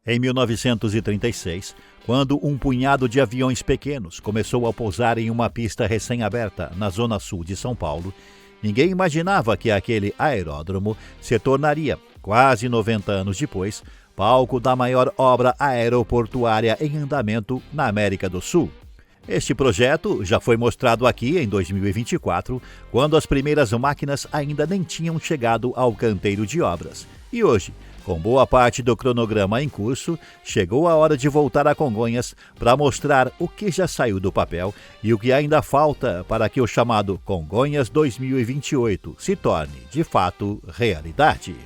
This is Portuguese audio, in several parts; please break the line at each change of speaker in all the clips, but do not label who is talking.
Em 1936, quando um punhado de aviões pequenos começou a pousar em uma pista recém-aberta na zona sul de São Paulo, ninguém imaginava que aquele aeródromo se tornaria, quase 90 anos depois, palco da maior obra aeroportuária em andamento na América do Sul. Este projeto já foi mostrado aqui em 2024, quando as primeiras máquinas ainda nem tinham chegado ao canteiro de obras. E hoje, com boa parte do cronograma em curso, chegou a hora de voltar a Congonhas para mostrar o que já saiu do papel e o que ainda falta para que o chamado Congonhas 2028 se torne, de fato, realidade.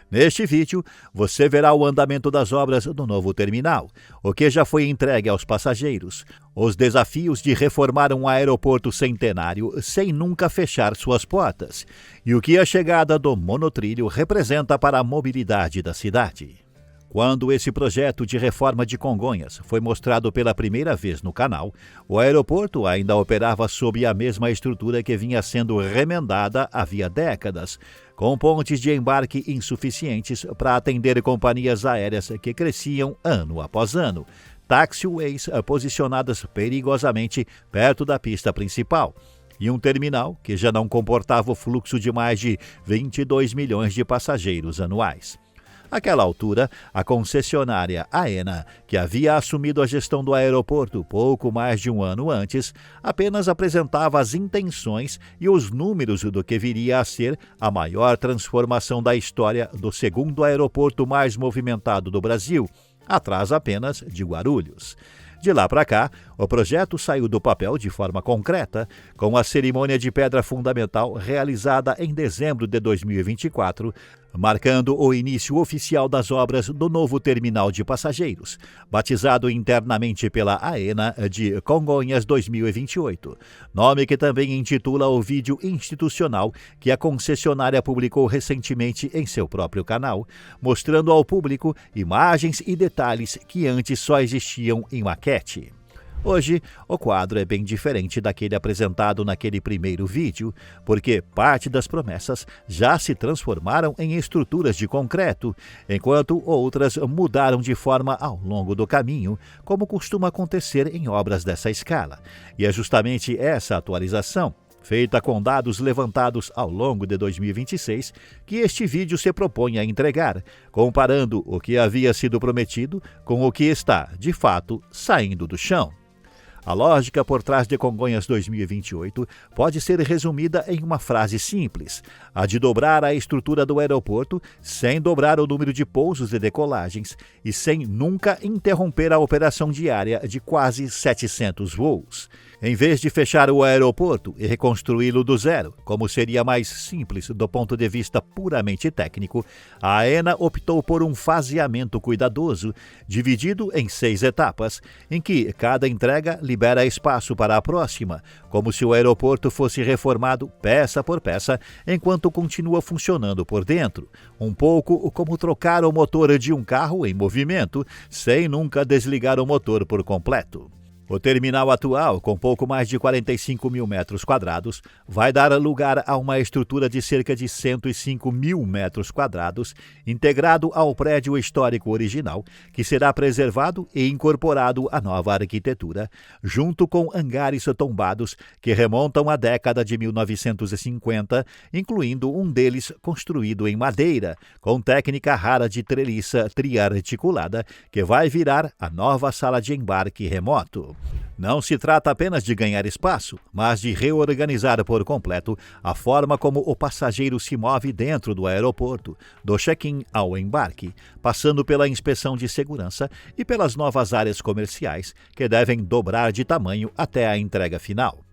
Neste vídeo, você verá o andamento das obras do novo terminal, o que já foi entregue aos passageiros, os desafios de reformar um aeroporto centenário sem nunca fechar suas portas e o que a chegada do monotrilho representa para a mobilidade da cidade. Quando esse projeto de reforma de Congonhas foi mostrado pela primeira vez no canal, o aeroporto ainda operava sob a mesma estrutura que vinha sendo remendada havia décadas, com pontes de embarque insuficientes para atender companhias aéreas que cresciam ano após ano, taxiways posicionadas perigosamente perto da pista principal, e um terminal que já não comportava o fluxo de mais de 22 milhões de passageiros anuais. Àquela altura, a concessionária AENA, que havia assumido a gestão do aeroporto pouco mais de um ano antes, apenas apresentava as intenções e os números do que viria a ser a maior transformação da história do segundo aeroporto mais movimentado do Brasil, atrás apenas de Guarulhos. De lá para cá, o projeto saiu do papel de forma concreta, com a cerimônia de pedra fundamental realizada em dezembro de 2024, marcando o início oficial das obras do novo terminal de passageiros, batizado internamente pela AENA de Congonhas 2028, nome que também intitula o vídeo institucional que a concessionária publicou recentemente em seu próprio canal, mostrando ao público imagens e detalhes que antes só existiam em maquete. Hoje, o quadro é bem diferente daquele apresentado naquele primeiro vídeo, porque parte das promessas já se transformaram em estruturas de concreto, enquanto outras mudaram de forma ao longo do caminho, como costuma acontecer em obras dessa escala. E é justamente essa atualização, feita com dados levantados ao longo de 2026, que este vídeo se propõe a entregar, comparando o que havia sido prometido com o que está, de fato, saindo do chão. A lógica por trás de Congonhas 2028 pode ser resumida em uma frase simples: a de dobrar a estrutura do aeroporto sem dobrar o número de pousos e decolagens e sem nunca interromper a operação diária de quase 700 voos. Em vez de fechar o aeroporto e reconstruí-lo do zero, como seria mais simples do ponto de vista puramente técnico, a AENA optou por um faseamento cuidadoso, dividido em 6 etapas, em que cada entrega libera espaço para a próxima, como se o aeroporto fosse reformado peça por peça, enquanto continua funcionando por dentro, um pouco como trocar o motor de um carro em movimento, sem nunca desligar o motor por completo. O terminal atual, com pouco mais de 45 mil metros quadrados, vai dar lugar a uma estrutura de cerca de 105 mil metros quadrados, integrado ao prédio histórico original, que será preservado e incorporado à nova arquitetura, junto com hangares tombados que remontam à década de 1950, incluindo um deles construído em madeira, com técnica rara de treliça triarticulada, que vai virar a nova sala de embarque remoto. Não se trata apenas de ganhar espaço, mas de reorganizar por completo a forma como o passageiro se move dentro do aeroporto, do check-in ao embarque, passando pela inspeção de segurança e pelas novas áreas comerciais, que devem dobrar de tamanho até a entrega final.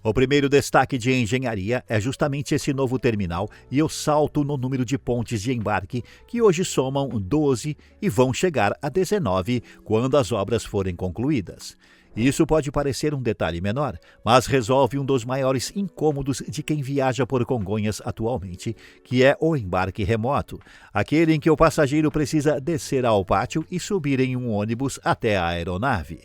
O primeiro destaque de engenharia é justamente esse novo terminal e o salto no número de pontes de embarque, que hoje somam 12 e vão chegar a 19 quando as obras forem concluídas. Isso pode parecer um detalhe menor, mas resolve um dos maiores incômodos de quem viaja por Congonhas atualmente, que é o embarque remoto, aquele em que o passageiro precisa descer ao pátio e subir em um ônibus até a aeronave.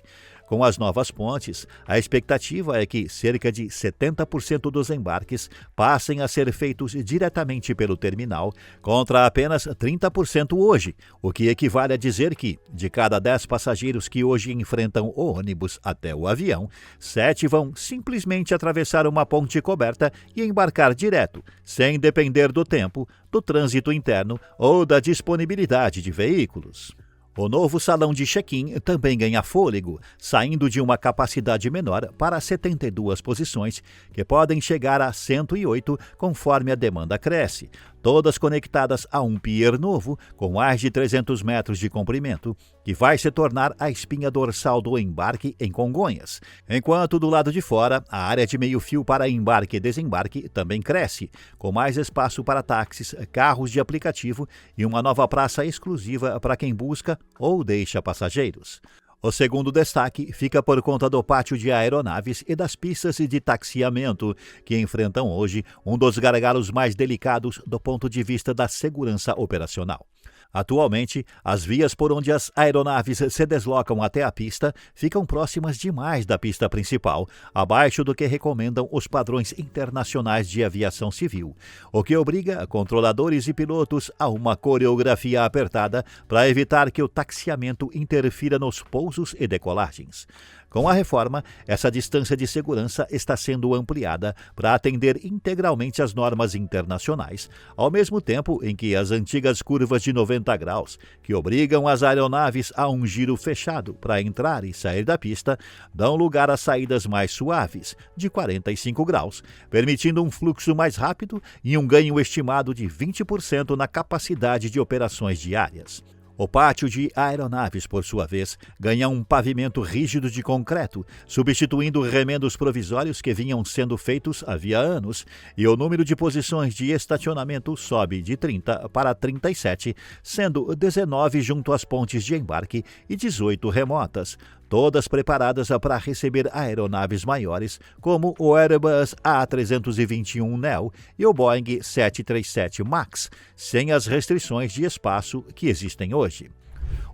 Com as novas pontes, a expectativa é que cerca de 70% dos embarques passem a ser feitos diretamente pelo terminal, contra apenas 30% hoje, o que equivale a dizer que, de cada 10 passageiros que hoje enfrentam o ônibus até o avião, 7 vão simplesmente atravessar uma ponte coberta e embarcar direto, sem depender do tempo, do trânsito interno ou da disponibilidade de veículos. O novo salão de check-in também ganha fôlego, saindo de uma capacidade menor para 72 posições, que podem chegar a 108 conforme a demanda cresce, todas conectadas a um pier novo com mais de 300 metros de comprimento, que vai se tornar a espinha dorsal do embarque em Congonhas, enquanto do lado de fora a área de meio-fio para embarque e desembarque também cresce, com mais espaço para táxis, carros de aplicativo e uma nova praça exclusiva para quem busca ou deixa passageiros. O segundo destaque fica por conta do pátio de aeronaves e das pistas de taxiamento, que enfrentam hoje um dos gargalos mais delicados do ponto de vista da segurança operacional. Atualmente, as vias por onde as aeronaves se deslocam até a pista ficam próximas demais da pista principal, abaixo do que recomendam os padrões internacionais de aviação civil, o que obriga controladores e pilotos a uma coreografia apertada para evitar que o taxiamento interfira nos pousos e decolagens. Com a reforma, essa distância de segurança está sendo ampliada para atender integralmente às normas internacionais, ao mesmo tempo em que as antigas curvas de 90 graus, que obrigam as aeronaves a um giro fechado para entrar e sair da pista, dão lugar a saídas mais suaves, de 45 graus, permitindo um fluxo mais rápido e um ganho estimado de 20% na capacidade de operações diárias. O pátio de aeronaves, por sua vez, ganha um pavimento rígido de concreto, substituindo remendos provisórios que vinham sendo feitos havia anos, e o número de posições de estacionamento sobe de 30 para 37, sendo 19 junto às pontes de embarque e 18 remotas, todas preparadas para receber aeronaves maiores, como o Airbus A321neo e o Boeing 737 MAX, sem as restrições de espaço que existem hoje.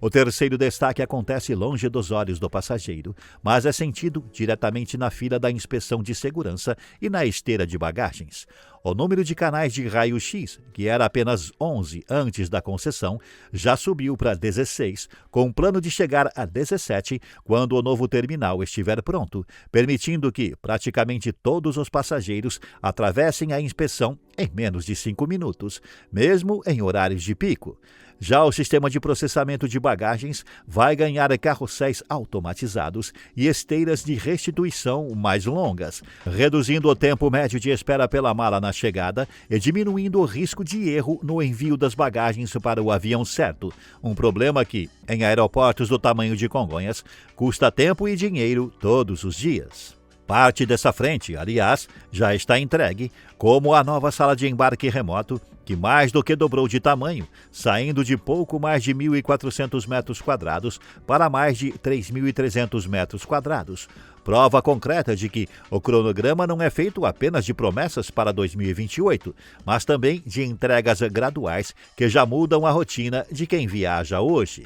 O terceiro destaque acontece longe dos olhos do passageiro, mas é sentido diretamente na fila da inspeção de segurança e na esteira de bagagens. O número de canais de raio-x, que era apenas 11 antes da concessão, já subiu para 16, com um plano de chegar a 17 quando o novo terminal estiver pronto, permitindo que praticamente todos os passageiros atravessem a inspeção em menos de 5 minutos, mesmo em horários de pico. Já o sistema de processamento de bagagens vai ganhar carrosséis automatizados e esteiras de restituição mais longas, reduzindo o tempo médio de espera pela mala na chegada e diminuindo o risco de erro no envio das bagagens para o avião certo, um problema que, em aeroportos do tamanho de Congonhas, custa tempo e dinheiro todos os dias. Parte dessa frente, aliás, já está entregue, como a nova sala de embarque remoto, que mais do que dobrou de tamanho, saindo de pouco mais de 1.400 metros quadrados para mais de 3.300 metros quadrados. Prova concreta de que o cronograma não é feito apenas de promessas para 2028, mas também de entregas graduais que já mudam a rotina de quem viaja hoje.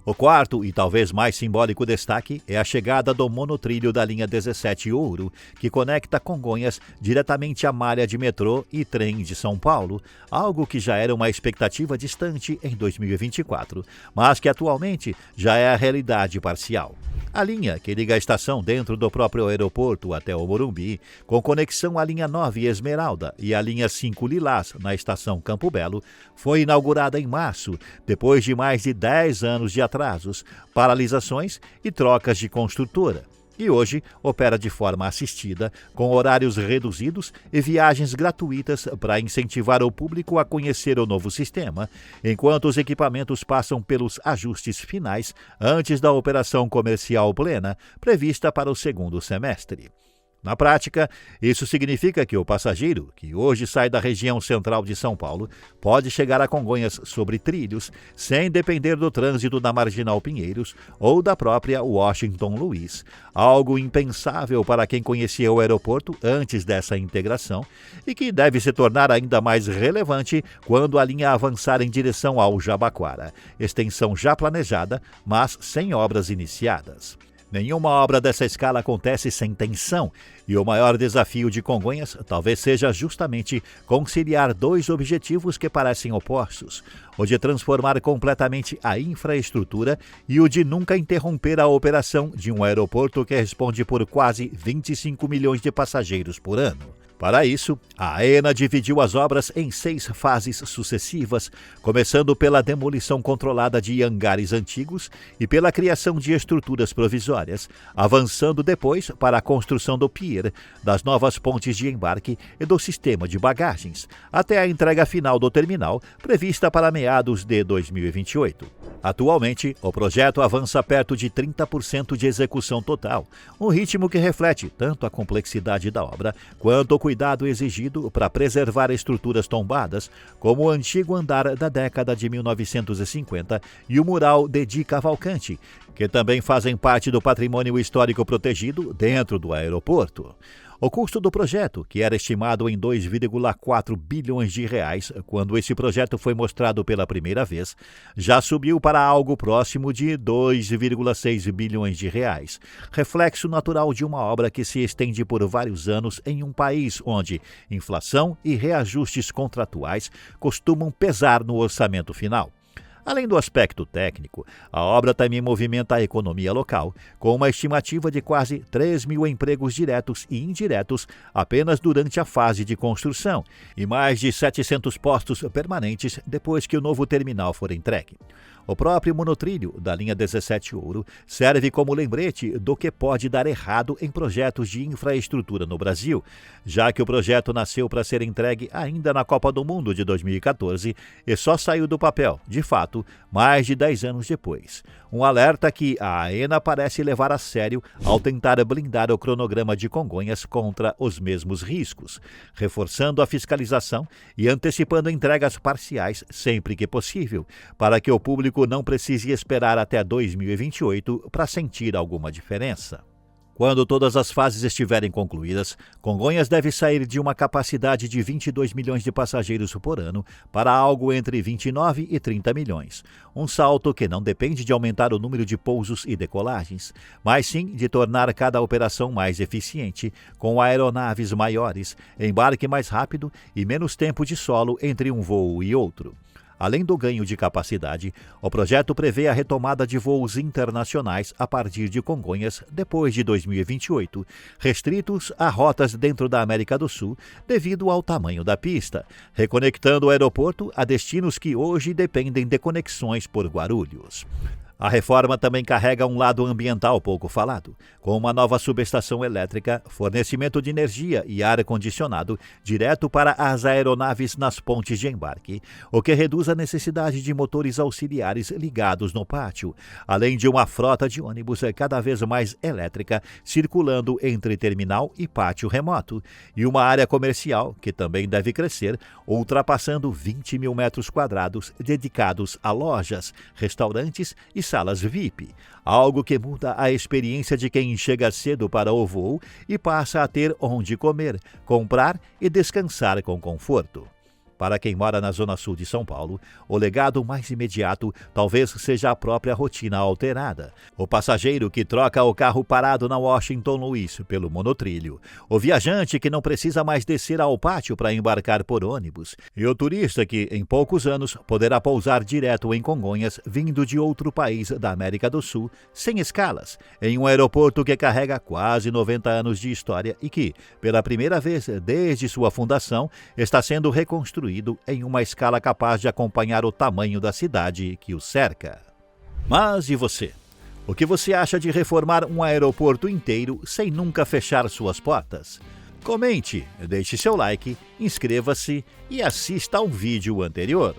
O quarto e talvez mais simbólico destaque é a chegada do monotrilho da linha 17 Ouro, que conecta Congonhas diretamente à malha de metrô e trem de São Paulo, algo que já era uma expectativa distante em 2024, mas que atualmente já é a realidade parcial. A linha, que liga a estação dentro do próprio aeroporto até o Morumbi, com conexão à linha 9 Esmeralda e à linha 5 Lilás na estação Campo Belo, foi inaugurada em março, depois de mais de 10 anos de atrasos, paralisações e trocas de construtora. E hoje opera de forma assistida, com horários reduzidos e viagens gratuitas para incentivar o público a conhecer o novo sistema, enquanto os equipamentos passam pelos ajustes finais antes da operação comercial plena, prevista para o segundo semestre. Na prática, isso significa que o passageiro, que hoje sai da região central de São Paulo, pode chegar a Congonhas sobre trilhos, sem depender do trânsito da Marginal Pinheiros ou da própria Washington Luiz, algo impensável para quem conhecia o aeroporto antes dessa integração e que deve se tornar ainda mais relevante quando a linha avançar em direção ao Jabaquara, extensão já planejada, mas sem obras iniciadas. Nenhuma obra dessa escala acontece sem tensão, e o maior desafio de Congonhas talvez seja justamente conciliar dois objetivos que parecem opostos: o de transformar completamente a infraestrutura e o de nunca interromper a operação de um aeroporto que responde por quase 25 milhões de passageiros por ano. Para isso, a AENA dividiu as obras em 6 fases sucessivas, começando pela demolição controlada de hangares antigos e pela criação de estruturas provisórias, avançando depois para a construção do pier, das novas pontes de embarque e do sistema de bagagens, até a entrega final do terminal, prevista para meados de 2028. Atualmente, o projeto avança perto de 30% de execução total, um ritmo que reflete tanto a complexidade da obra quanto o cuidado exigido para preservar estruturas tombadas, como o antigo andar da década de 1950 e o mural de Di Cavalcanti, que também fazem parte do patrimônio histórico protegido dentro do aeroporto. O custo do projeto, que era estimado em 2,4 bilhões de reais quando esse projeto foi mostrado pela primeira vez, já subiu para algo próximo de 2,6 bilhões de reais, reflexo natural de uma obra que se estende por vários anos em um país onde inflação e reajustes contratuais costumam pesar no orçamento final. Além do aspecto técnico, a obra também movimenta a economia local, com uma estimativa de quase 3 mil empregos diretos e indiretos apenas durante a fase de construção e mais de 700 postos permanentes depois que o novo terminal for entregue. O próprio monotrilho da linha 17 Ouro serve como lembrete do que pode dar errado em projetos de infraestrutura no Brasil, já que o projeto nasceu para ser entregue ainda na Copa do Mundo de 2014 e só saiu do papel, de fato, mais de 10 anos depois. Um alerta que a AENA parece levar a sério ao tentar blindar o cronograma de Congonhas contra os mesmos riscos, reforçando a fiscalização e antecipando entregas parciais sempre que possível, para que o público não precise esperar até 2028 para sentir alguma diferença. Quando todas as fases estiverem concluídas, Congonhas deve sair de uma capacidade de 22 milhões de passageiros por ano para algo entre 29 e 30 milhões. Um salto que não depende de aumentar o número de pousos e decolagens, mas sim de tornar cada operação mais eficiente, com aeronaves maiores, embarque mais rápido e menos tempo de solo entre um voo e outro. Além do ganho de capacidade, o projeto prevê a retomada de voos internacionais a partir de Congonhas depois de 2028, restritos a rotas dentro da América do Sul devido ao tamanho da pista, reconectando o aeroporto a destinos que hoje dependem de conexões por Guarulhos. A reforma também carrega um lado ambiental pouco falado, com uma nova subestação elétrica, fornecimento de energia e ar-condicionado direto para as aeronaves nas pontes de embarque, o que reduz a necessidade de motores auxiliares ligados no pátio, além de uma frota de ônibus cada vez mais elétrica circulando entre terminal e pátio remoto, e uma área comercial que também deve crescer, ultrapassando 20 mil metros quadrados dedicados a lojas, restaurantes e salas VIP, algo que muda a experiência de quem chega cedo para o voo e passa a ter onde comer, comprar e descansar com conforto. Para quem mora na Zona Sul de São Paulo, o legado mais imediato talvez seja a própria rotina alterada. O passageiro que troca o carro parado na Washington Luiz pelo monotrilho, o viajante que não precisa mais descer ao pátio para embarcar por ônibus, e o turista que, em poucos anos, poderá pousar direto em Congonhas, vindo de outro país da América do Sul, sem escalas, em um aeroporto que carrega quase 90 anos de história e que, pela primeira vez desde sua fundação, está sendo reconstruído em uma escala capaz de acompanhar o tamanho da cidade que o cerca. Mas e você? O que você acha de reformar um aeroporto inteiro sem nunca fechar suas portas? Comente, deixe seu like, inscreva-se e assista ao vídeo anterior.